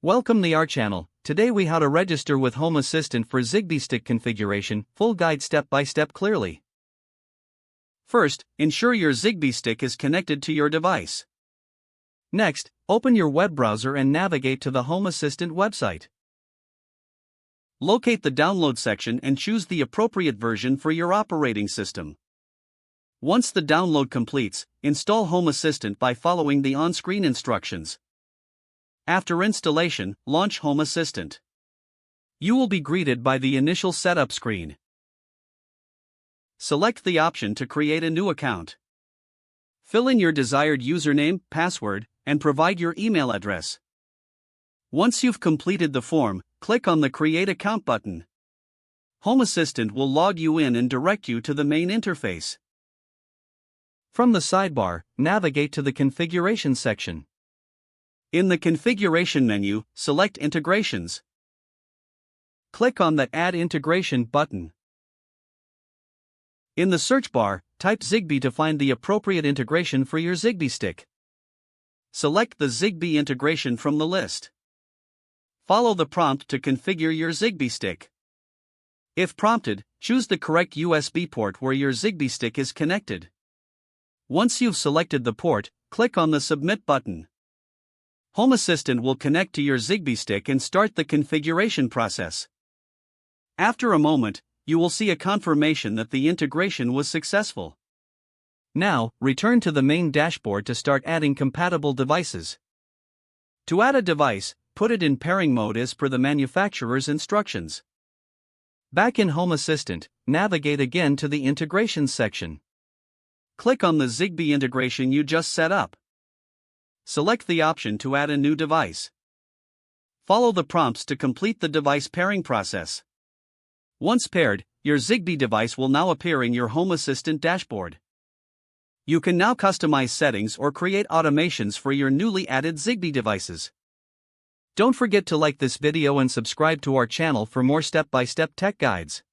Welcome to our channel. Today we how to register with Home Assistant for Zigbee stick configuration, full guide step by step clearly. First, ensure your Zigbee stick is connected to your device. Next, open your web browser and navigate to the Home Assistant website. Locate the download section and choose the appropriate version for your operating system. Once the download completes, install Home Assistant by following the on-screen instructions. After installation, launch Home Assistant. You will be greeted by the initial setup screen. Select the option to create a new account. Fill in your desired username, password, and provide your email address. Once you've completed the form, click on the Create Account button. Home Assistant will log you in and direct you to the main interface. From the sidebar, navigate to the Configuration section. In the Configuration menu, select Integrations. Click on the Add Integration button. In the search bar, type Zigbee to find the appropriate integration for your Zigbee stick. Select the Zigbee integration from the list. Follow the prompt to configure your Zigbee stick. If prompted, choose the correct USB port where your Zigbee stick is connected. Once you've selected the port, click on the Submit button. Home Assistant will connect to your Zigbee stick and start the configuration process. After a moment, you will see a confirmation that the integration was successful. Now, return to the main dashboard to start adding compatible devices. To add a device, put it in pairing mode as per the manufacturer's instructions. Back in Home Assistant, navigate again to the Integrations section. Click on the Zigbee integration you just set up. Select the option to add a new device. Follow the prompts to complete the device pairing process. Once paired, your Zigbee device will now appear in your Home Assistant dashboard. You can now customize settings or create automations for your newly added Zigbee devices. Don't forget to like this video and subscribe to our channel for more step-by-step tech guides.